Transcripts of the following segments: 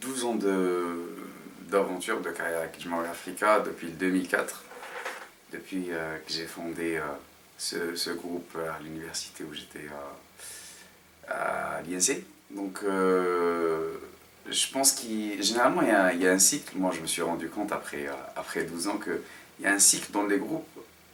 12 ans d'aventure de carrière avec Jamaïque Africa depuis le 2004, depuis que j'ai fondé ce groupe à l'université où j'étais à l'INC. Donc je pense qu'il généralement il y a un cycle. Moi je me suis rendu compte après 12 ans qu'il y a un cycle dans les groupes.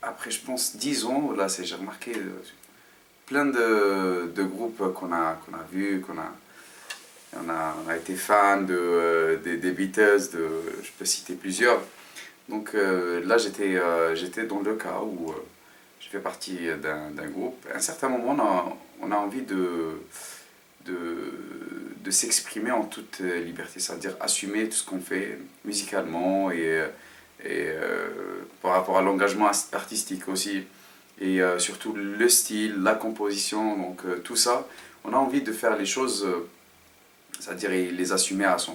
Après je pense 10 ans, là j'ai remarqué plein de groupes qu'on a vus, on a été fan des Beatles, je peux citer plusieurs. Donc là, j'étais dans le cas où je fais partie d'un groupe. À un certain moment, on a envie de s'exprimer en toute liberté, c'est-à-dire assumer tout ce qu'on fait musicalement et par rapport à l'engagement artistique aussi. Et surtout le style, la composition, donc tout ça, on a envie de faire les choses, c'est-à-dire les assumer à 100%.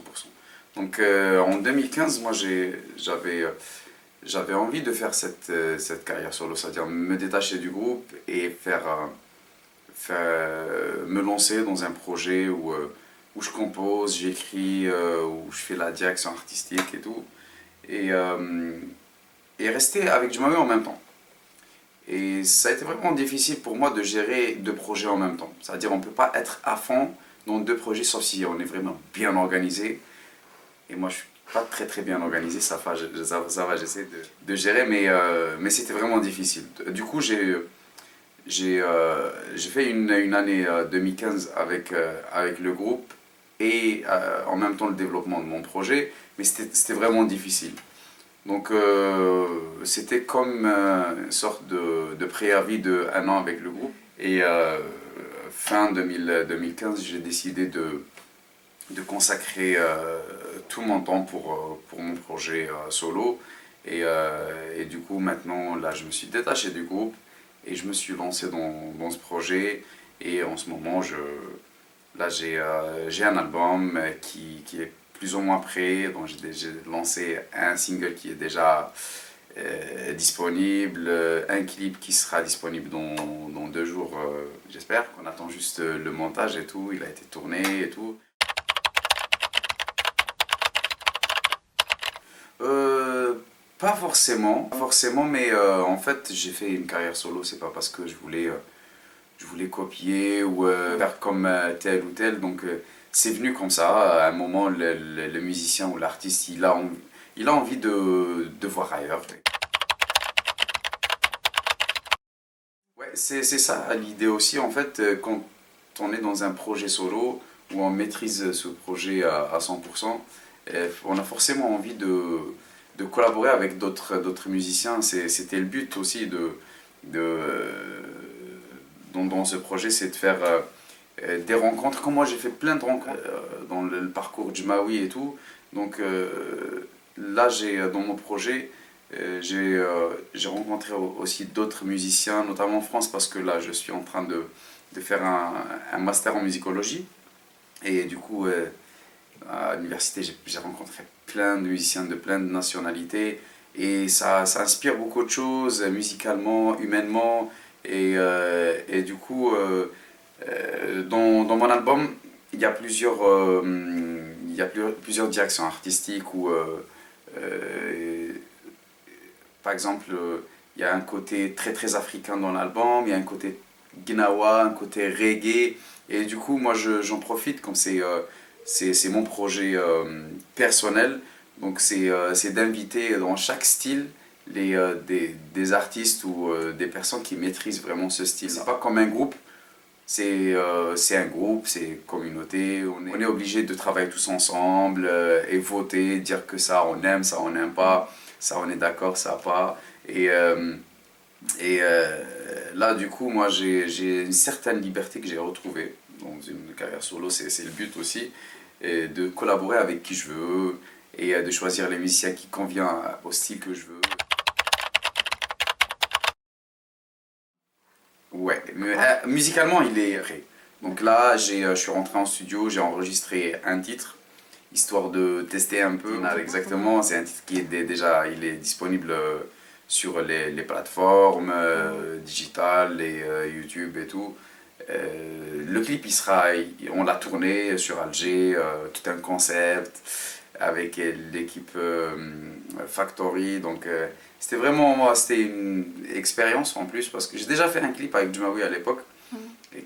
Donc en 2015, moi j'avais envie de faire cette carrière solo, c'est-à-dire me détacher du groupe et me lancer dans un projet où je compose, j'écris, où je fais la direction artistique et tout. Et, euh, et rester avec Jumaweh en même temps. Et ça a été vraiment difficile pour moi de gérer deux projets en même temps. C'est-à-dire on ne peut pas être à fond dans deux projets sauf si on est vraiment bien organisé. Et moi je suis pas très bien organisé, ça va j'essaie de gérer, mais c'était vraiment difficile. Du coup j'ai fait une année 2015 avec le groupe et en même temps le développement de mon projet, mais c'était vraiment difficile. Donc c'était comme une sorte de préavis de un an avec le groupe. Et fin 2015, j'ai décidé de consacrer tout mon temps pour mon projet solo. Et du coup, maintenant, là, je me suis détaché du groupe et je me suis lancé dans ce projet. Et en ce moment, là, j'ai un album qui est plus ou moins prêt. Donc, j'ai lancé un single qui est déjà disponible, un clip qui sera disponible dans 2 jours, j'espère. On attend juste le montage et tout. Il a été tourné et tout. Euh, pas forcément, mais en fait, j'ai fait une carrière solo. C'est pas parce que je voulais copier ou faire comme tel ou tel. Donc, c'est venu comme ça. À un moment, le musicien ou l'artiste, il a envie de voir ailleurs. Ouais, c'est ça l'idée aussi. En fait, quand on est dans un projet solo où on maîtrise ce projet à 100%, on a forcément envie de collaborer avec d'autres musiciens. C'était le but aussi dans ce projet, c'est de faire des rencontres. Comme moi, j'ai fait plein de rencontres dans le parcours du Maui et tout. Donc là, dans mon projet, j'ai rencontré aussi d'autres musiciens, notamment en France, parce que là, je suis en train de faire un master en musicologie. Et du coup, à l'université, j'ai rencontré plein de musiciens de plein de nationalités. Et ça inspire beaucoup de choses, musicalement, humainement. Et du coup, dans mon album, il y a plusieurs directions artistiques où, par exemple, il y a un côté très africain dans l'album, il y a un côté gnawa, un côté reggae. Et du coup, moi, j'en profite comme c'est mon projet personnel. Donc, c'est d'inviter dans chaque style des artistes ou des personnes qui maîtrisent vraiment ce style. C'est pas comme un groupe, c'est un groupe, c'est une communauté. On est obligé de travailler tous ensemble et voter, dire que ça on n'aime pas, ça on est d'accord, ça pas. Et là, du coup, moi j'ai une certaine liberté que j'ai retrouvée dans une carrière solo, c'est le but aussi, et de collaborer avec qui je veux et de choisir les musiciens qui conviennent au style que je veux. Ouais, mais, musicalement, il est prêt. Donc là, je suis rentré en studio, j'ai enregistré un titre, histoire de tester un peu. Exactement, c'est un titre qui est déjà il est disponible sur les plateformes digitales, YouTube et tout. Le clip, on l'a tourné sur Alger, tout un concept avec l'équipe Factory. Donc, c'était une expérience en plus parce que j'ai déjà fait un clip avec Jumaoui à l'époque,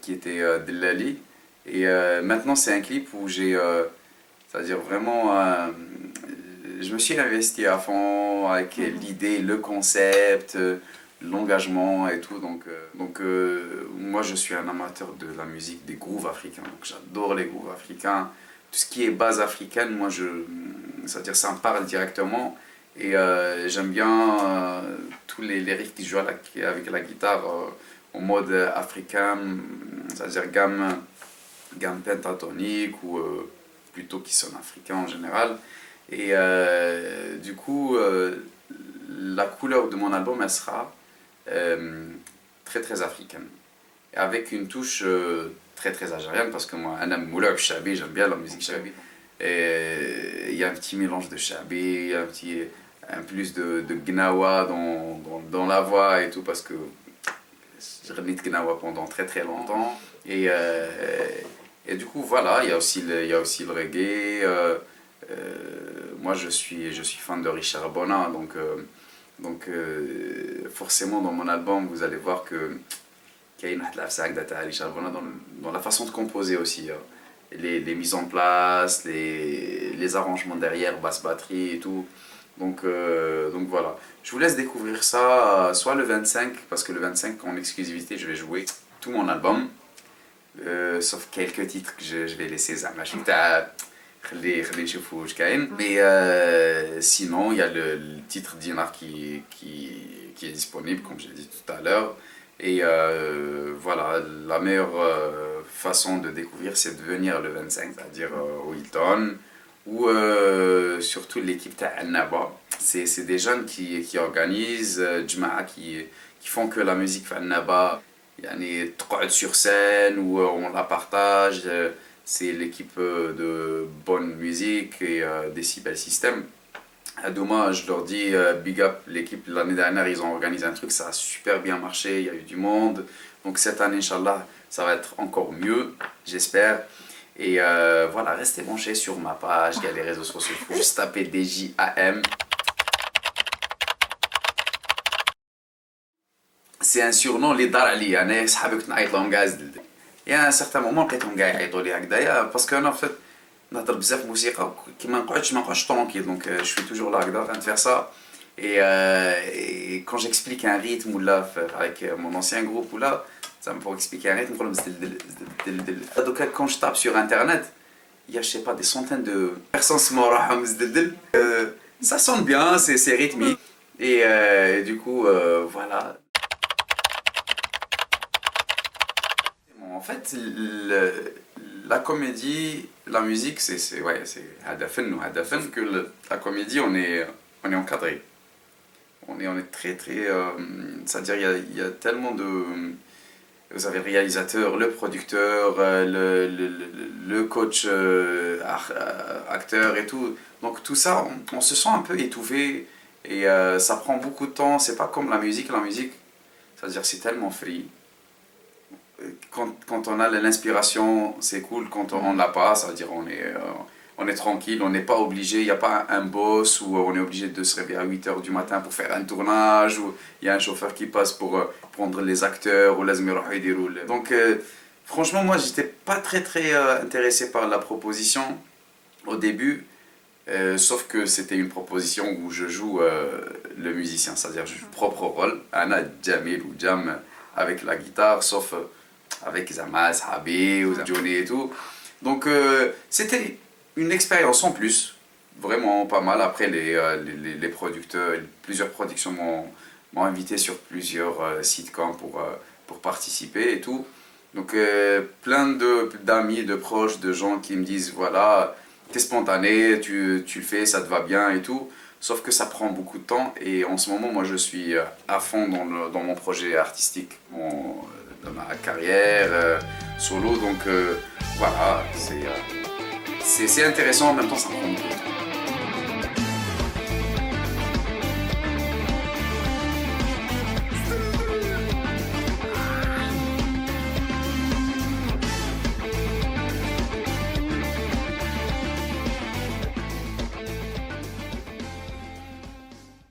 qui était Dellali. Et maintenant, c'est un clip où c'est-à-dire vraiment, je me suis investi à fond avec l'idée, le concept, l'engagement et tout. Moi, je suis un amateur de la musique, des grooves africains. Donc, j'adore les grooves africains. Tout ce qui est base africaine, c'est-à-dire ça me parle directement. Et j'aime bien tous les riffs qui jouent avec la guitare en mode africain, c'est-à-dire gamme pentatonique ou plutôt qui sonne africain en général. Et du coup, la couleur de mon album, elle sera très très africaine. Avec une touche très très algérienne, parce que moi, Anam Moulak Chabi, j'aime bien la musique Chabi. Et il y a un petit mélange de Chabi, un plus de Gnawa dans la voix et tout, parce que j'ai remis de Gnawa pendant très très longtemps. Et du coup, voilà, il y a aussi le reggae. Moi, je suis fan de Richard Bona, donc forcément, dans mon album, vous allez voir qu'il y a une Richard Bona dans la façon de composer aussi. Les mises en place, les arrangements derrière, basse batterie et tout. Donc voilà. Je vous laisse découvrir ça soit le 25, parce que le 25 en exclusivité je vais jouer tout mon album, sauf quelques titres que je vais laisser ça. Mais sinon il y a le titre Dinar qui est disponible comme j'ai dit tout à l'heure. Et voilà, la meilleure façon de découvrir, c'est de venir le 25, c'est-à-dire au Hilton, ou surtout l'équipe Ta'annaba. C'est des jeunes qui organisent, Jma'a, qui font que la musique Ta'annaba, yani, تقعد sur scène, ou on la partage. C'est l'équipe de bonne musique et Decibel System. Demain, je leur dis big up, l'équipe l'année dernière ils ont organisé un truc, ça a super bien marché, il y a eu du monde. Donc cette année, Inch'Allah, ça va être encore mieux, j'espère. Et voilà, restez branchés sur ma page, il y a les réseaux sociaux, il faut juste taper DJAM. C'est un surnom, les Darali, il y a un certain moment, لقيتهم قاعد يعيطوا لي هكذايا باسكو انا en fait نهضر بزاف موسيقى كي ما نقعدش tranquille, donc je suis toujours là en train de faire ça. Et quand j'explique un rythme ou là avec mon ancien groupe ou là, ça me pour expliquer un rythme, donc quand je tape sur internet, il y a je sais pas des centaines de personnes ça sonne bien, c'est rythmique et du coup voilà. En fait, la comédie, la musique, ouais, c'est hadafen que la comédie, on est encadré. On est très très, c'est-à-dire il y a tellement de, vous avez le réalisateur, le producteur, le coach, acteur et tout. Donc tout ça, on se sent un peu étouffé et ça prend beaucoup de temps. C'est pas comme la musique, c'est-à-dire c'est tellement free. Quand on a l'inspiration, c'est cool. Quand on ne l'a pas, ça veut dire on est tranquille, on n'est pas obligé, il n'y a pas un boss où on est obligé de se réveiller à 8h du matin pour faire un tournage, ou il y a un chauffeur qui passe pour prendre les acteurs, ou les déroule. Donc franchement, moi j'étais pas très très intéressé par la proposition au début, sauf que c'était une proposition où je joue le musicien, c'est-à-dire je joue propre rôle, Anna Jamil ou Jam avec la guitare, sauf avec Zama, Sahabi ou Johnny et tout. Donc c'était une expérience en plus, vraiment pas mal. Après les producteurs, plusieurs productions m'ont invité sur plusieurs sitcoms pour participer et tout. Donc plein d'amis, de proches, de gens qui me disent voilà, t'es spontané, tu le fais, ça te va bien et tout. Sauf que ça prend beaucoup de temps et en ce moment, moi je suis à fond dans mon projet artistique, dans ma carrière solo. Donc voilà, c'est intéressant, en même temps ça prend beaucoup de temps.